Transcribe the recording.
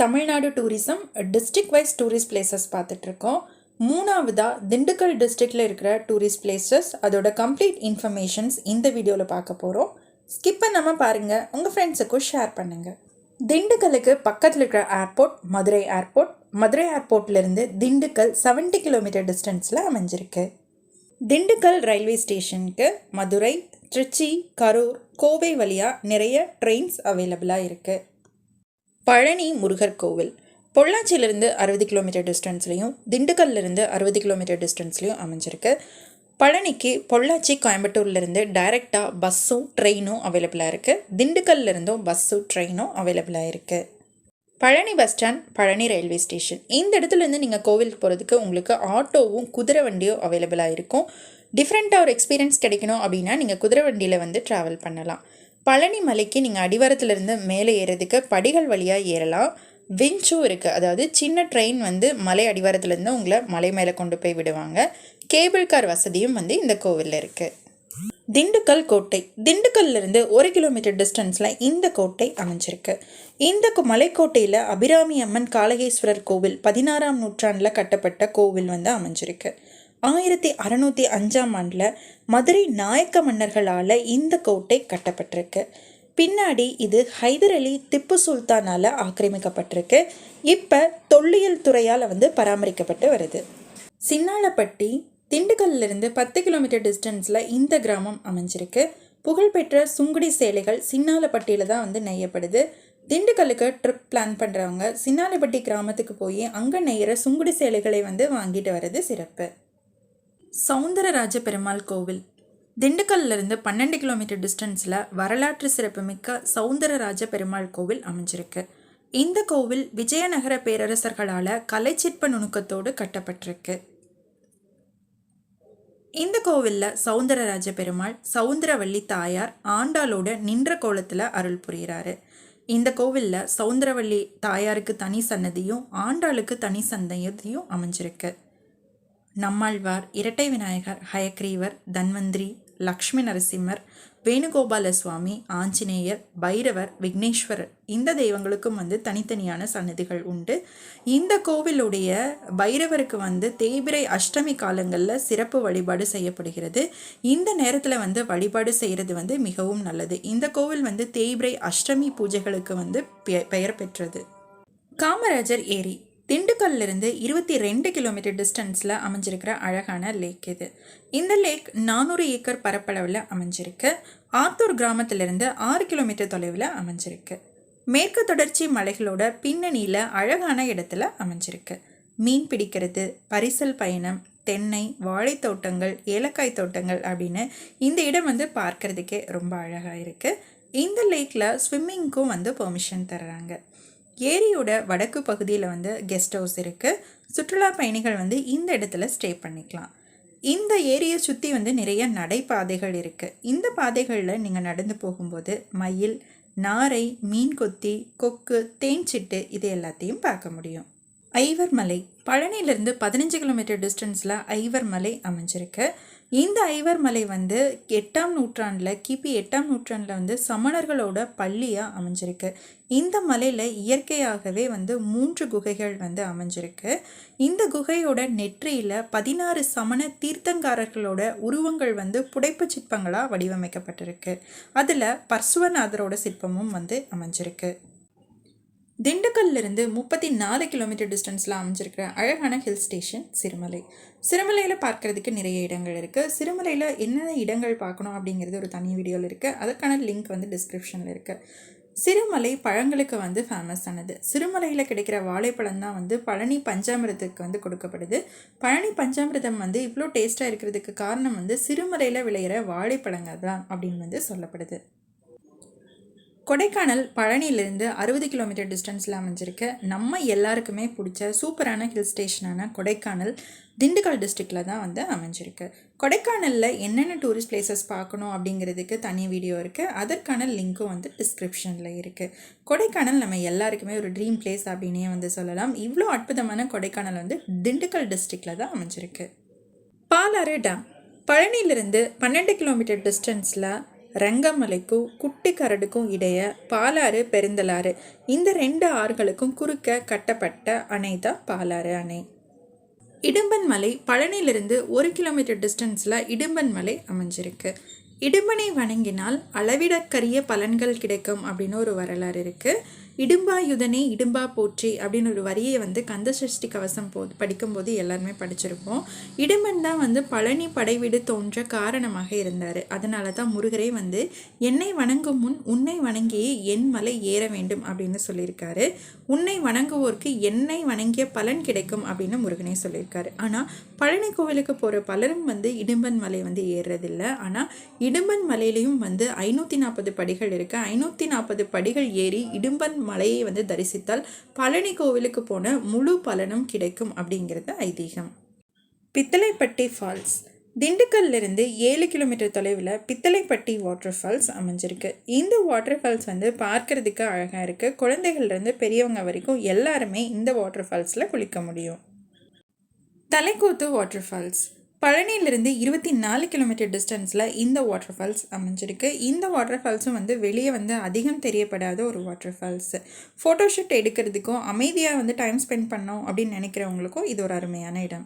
Tamil Nadu tourism district wise tourist places பார்த்துட்ருக்கோம். மூணாவதாக திண்டுக்கல் டிஸ்ட்ரிக்டில் இருக்கிற டூரிஸ்ட் பிளேசஸ் அதோட கம்ப்ளீட் இன்ஃபர்மேஷன்ஸ் இந்த வீடியோவில் பார்க்க போகிறோம். ஸ்கிப் பண்ணாமல் பாருங்கள், உங்கள் ஃப்ரெண்ட்ஸுக்கும் ஷேர் பண்ணுங்கள். திண்டுக்கலுக்கு பக்கத்தில் இருக்கிற ஏர்போர்ட் மதுரை ஏர்போர்ட்லேருந்து திண்டுக்கல் 70 கிலோமீட்டர் டிஸ்டன்ஸில் அமைஞ்சிருக்கு. திண்டுக்கல் ரயில்வே ஸ்டேஷனுக்கு மதுரை, திருச்சி, கரூர், கோவை வழியாக நிறைய ட்ரெயின்ஸ் அவைலபிளாக இருக்குது. பழனி முருகர் கோவில் பொள்ளாச்சியிலிருந்து 60 கிலோமீட்டர் டிஸ்டன்ஸ்லையும் திண்டுக்கல்லிருந்து 60 கிலோமீட்டர் டிஸ்டன்ஸ்லையும் அமைஞ்சிருக்கு. பழனிக்கு பொள்ளாச்சி கோயம்புத்தூர்லேருந்து டைரெக்டாக பஸ்ஸும் ட்ரெயினும் அவைலபிளாக இருக்குது. திண்டுக்கல்லிருந்தும் பஸ்ஸும் ட்ரெயினும் அவைலபிளாக இருக்குது. Palani bus stand, Palani railway station, இந்த இடத்துலேருந்து நீங்கள் கோவிலுக்கு போகிறதுக்கு உங்களுக்கு ஆட்டோவும் குதிரை வண்டியும் அவைலபிளாக இருக்கும். டிஃப்ரெண்ட்டாக ஒரு எக்ஸ்பீரியன்ஸ் கிடைக்கணும் அப்படின்னா நீங்கள் குதிரை வண்டியில் ட்ராவல் பண்ணலாம். பழனி மலைக்கு நீங்கள் அடிவாரத்துலேருந்து மேலே ஏறதுக்கு படிகள் வழியாக ஏறலாம். விஞ்சும் இருக்குது, அதாவது சின்ன ட்ரெயின் மலை அடிவாரத்துலேருந்து உங்களை மலை மேலே கொண்டு போய் விடுவாங்க. கேபிள் கார் வசதியும் இந்த கோவிலில் இருக்குது. திண்டுக்கல் கோட்டை, திண்டுக்கல்லிருந்து 1 கிலோமீட்டர் டிஸ்டன்ஸில் இந்த கோட்டை அமைஞ்சிருக்கு. இந்த மலைக்கோட்டையில் அபிராமி அம்மன் காளகேஸ்வரர் கோவில் 16ஆம் நூற்றாண்டில் கட்டப்பட்ட கோவில் அமைஞ்சிருக்கு. 1605ஆம் ஆண்டில் மதுரை நாயக்க மன்னர்களால் இந்த கோட்டை கட்டப்பட்டிருக்கு. பின்னாடி இது ஹைதர் அலி, திப்பு சுல்தானால் ஆக்கிரமிக்கப்பட்டிருக்கு. இப்போ தொல்லியல் துறையால் பராமரிக்கப்பட்டு வருது. சின்னாளப்பட்டி, திண்டுக்கல்லிருந்து 10 கிலோமீட்டர் டிஸ்டன்ஸில் இந்த கிராமம் அமைஞ்சிருக்கு. புகழ்பெற்ற சுங்குடி சேலைகள் சின்னாளப்பட்டியில் தான் நெய்யப்படுது. திண்டுக்கல்லுக்கு ட்ரிப் பிளான் பண்ணுறவங்க சின்னாளப்பட்டி கிராமத்துக்கு போய் அங்கே நெய்கிற சுங்குடி சேலைகளை வாங்கிட்டு வர்றது சிறப்பு. சௌந்தரராஜ பெருமாள் கோவில், திண்டுக்கல்லிருந்து 12 கிலோமீட்டர் டிஸ்டன்ஸில் வரலாற்று சிறப்புமிக்க சௌந்தரராஜ பெருமாள் கோவில் அமைஞ்சிருக்கு. இந்த கோவில் விஜயநகர பேரரசர்களால் கலைச்சிற்ப நுணுக்கத்தோடு கட்டப்பட்டிருக்கு. இந்த கோவிலில் சௌந்தரராஜ பெருமாள், சௌந்தரவள்ளி தாயார் ஆண்டாளோட நின்ற கோலத்தில் அருள் புரிகிறாரு. இந்த கோவிலில் சௌந்தரவள்ளி தாயாருக்கு தனி சன்னதியும் ஆண்டாளுக்கு தனி சன்னதியும் அமைஞ்சிருக்கு. நம்மாழ்வார், இரட்டை விநாயகர், ஹயக்ரீவர், தன்வந்திரி, லக்ஷ்மி நரசிம்மர், வேணுகோபால சுவாமி, ஆஞ்சநேயர், பைரவர், விக்னேஸ்வரர், இந்த தெய்வங்களுக்கும் தனித்தனியான சன்னதிகள் உண்டு. இந்த கோவிலுடைய பைரவருக்கு தேய்பிறை அஷ்டமி காலங்களில் சிறப்பு வழிபாடு செய்யப்படுகிறது. இந்த நேரத்தில் வழிபாடு செய்கிறது மிகவும் நல்லது. இந்த கோவில் தேய்பிறை அஷ்டமி பூஜைகளுக்கு பெயர் பெற்றது. காமராஜர் ஏரி, திண்டுக்கல்லிருந்து 22 கிலோமீட்டர் டிஸ்டன்ஸில் அமைஞ்சிருக்கிற அழகான லேக் இது. இந்த லேக் 400 ஏக்கர் பரப்பளவில் அமைஞ்சிருக்கு. ஆத்தூர் கிராமத்திலிருந்து 6 கிலோமீட்டர் தொலைவில் அமைஞ்சிருக்கு. மேற்கு தொடர்ச்சி மலைகளோட பின்னணியில் அழகான இடத்துல அமைஞ்சிருக்கு. மீன் பிடிக்கிறது, பரிசல் பயணம், தென்னை, வாழைத்தோட்டங்கள், ஏலக்காய் தோட்டங்கள் அப்படின்னு இந்த இடம் பார்க்கறதுக்கே ரொம்ப அழகாக இருக்குது. இந்த லேக்கில் ஸ்விம்மிங்க்கும் பெர்மிஷன் தர்றாங்க. ஏரியோட வடக்கு பகுதியில் கெஸ்ட் ஹவுஸ் இருக்குது. சுற்றுலா பயணிகள் இந்த இடத்துல ஸ்டே பண்ணிக்கலாம். இந்த ஏரியை சுற்றி நிறைய நடைபாதைகள் இருக்குது. இந்த பாதைகளில் நீங்கள் நடந்து போகும்போது மயில், நாரை, மீன் கொத்தி, கொக்கு, தேன்சிட்டு இது எல்லாத்தையும் பார்க்க முடியும். ஐவர் மலை, பழனியிலிருந்து 15 கிலோமீட்டர் டிஸ்டன்ஸில் ஐவர் மலை அமைஞ்சிருக்கு. இந்த ஐவர் மலை 8ஆம் நூற்றாண்டில், கிபி 8ஆம் நூற்றாண்டில் சமணர்களோட பள்ளியாக அமைஞ்சிருக்கு. இந்த மலையில் இயற்கையாகவே 3 குகைகள் அமைஞ்சிருக்கு. இந்த குகையோட நெற்றியில் 16 சமண தீர்த்தங்காரர்களோட உருவங்கள் புடைப்பு சிற்பங்களாக வடிவமைக்கப்பட்டிருக்கு. அதில் பர்சுவநாதரோட சிற்பமும் அமைஞ்சிருக்கு. திண்டுக்கல்லிருந்து 34 கிலோமீட்டர் டிஸ்டன்ஸில் அமைஞ்சிருக்கிற அழகான ஹில் ஸ்டேஷன் சிறுமலை. சிறுமலையில் பார்க்குறதுக்கு நிறைய இடங்கள் இருக்குது. சிறுமலையில் என்னென்ன இடங்கள் பார்க்கணும் அப்படிங்கிறது ஒரு தனி வீடியோவில் இருக்குது. அதற்கான லிங்க் டிஸ்கிரிப்ஷனில் இருக்குது. சிறுமலை பழங்களுக்கு ஃபேமஸ் ஆனது. சிறுமலையில் கிடைக்கிற வாழைப்பழம் தான் பழனி பஞ்சாமிரத்துக்கு கொடுக்கப்படுது. பழனி பஞ்சாமிரதம் இவ்வளோ டேஸ்ட்டாக இருக்கிறதுக்கு காரணம் சிறுமலையில் விளையிற வாழைப்பழங்கள் தான் அப்படின்னு சொல்லப்படுது. கொடைக்கானல் பழனியிலிருந்து 60 கிலோமீட்டர் டிஸ்டன்ஸில் அமைஞ்சிருக்கு. நம்ம எல்லாருக்குமே பிடிச்ச சூப்பரான ஹில் ஸ்டேஷனான கொடைக்கானல் திண்டுக்கல் டிஸ்ட்ரிக்டில் தான் அமைஞ்சிருக்கு. கொடைக்கானலில் என்னென்ன டூரிஸ்ட் பிளேசஸ் பார்க்கணும் அப்படிங்கிறதுக்கு தனி வீடியோ இருக்குது. அதற்கான லிங்க்கும் டிஸ்கிரிப்ஷனில் இருக்குது. கொடைக்கானல் நம்ம எல்லாருக்குமே ஒரு ட்ரீம் பிளேஸ் அப்படின்னே சொல்லலாம். இவ்வளோ அற்புதமான கொடைக்கானல் திண்டுக்கல் டிஸ்ட்ரிக்டில் தான் அமைஞ்சிருக்கு. பாலாறு டேம், பழனியிலிருந்து 12 கிலோமீட்டர் டிஸ்டன்ஸில் ரங்கமலைக்கும் குட்டி கரடுக்கும் இடையே பாலாறு பெருந்தலாறு இந்த 2 ஆறுகளுக்கும் குறுக்க கட்டப்பட்ட அணை தான் பாலாறு அணை. இடும்பன் மலை பழனியிலிருந்து 1 கிலோமீட்டர் டிஸ்டன்ஸில் இடும்பன் மலை அமைஞ்சிருக்கு. இடும்பனை வணங்கினால் அளவிடற்கரிய பலன்கள் கிடைக்கும் அப்படின்னு ஒரு வரலாறு இருக்குது. இடும்பாயுதனே இடும்பா போற்றி அப்படின்னு ஒரு வரியை கந்தசஷ்டி கவசம் படிக்கும்போது எல்லாருமே படிச்சிருப்போம். இடும்பன் தான் பழனி படைவீடு தோன்ற காரணமாக இருந்தார். அதனால தான் முருகரே என்னை வணங்கும் முன் உன்னை வணங்கியே என் மலை ஏற வேண்டும் அப்படின்னு சொல்லியிருக்காரு. உன்னை வணங்குவோருக்கு என்னை வணங்கிய பலன் கிடைக்கும் அப்படின்னு முருகனே சொல்லியிருக்காரு. ஆனால் பழனி கோவிலுக்கு போகிற பலரும் இடும்பன் மலை ஏறுறதில்லை. ஆனால் இடும்பன் மலையிலையும் 540 படிகள் இருக்குது. 540 படிகள் ஏறி இடும்பன் மலையை தரிசித்தால் பழனி கோவிலுக்கு போன முழு பலனும் கிடைக்கும் அப்படிங்கிறது ஐதீகம். பித்தளைப்பட்டி ஃபால்ஸ் திண்டுக்கல்லிருந்து 7 கிலோமீட்டர் தொலைவில் பித்தளைப்பட்டி வாட்டர் ஃபால்ஸ் அமைஞ்சிருக்கு. இந்த வாட்டர் ஃபால்ஸ் பார்க்கறதுக்கு அழகாக இருக்குது. குழந்தைகள்லேருந்து பெரியவங்க வரைக்கும் எல்லாருமே இந்த வாட்டர் ஃபால்ஸில் குளிக்க முடியும். தலைக்கூத்து வாட்டர் ஃபால்ஸ் பழனியிலிருந்து 24 கிலோமீட்டர் டிஸ்டன்ஸில் இந்த வாட்டர் ஃபால்ஸ் அமைஞ்சிருக்கு. இந்த வாட்டர் ஃபால்ஸும் வெளியே அதிகம் தெரியப்படாத ஒரு வாட்டர் ஃபால்ஸு. ஃபோட்டோஷூட் எடுக்கிறதுக்கும் அமைதியாக டைம் ஸ்பெண்ட் பண்ணோம் அப்படின்னு நினைக்கிறவங்களுக்கும் இது ஒரு அருமையான இடம்.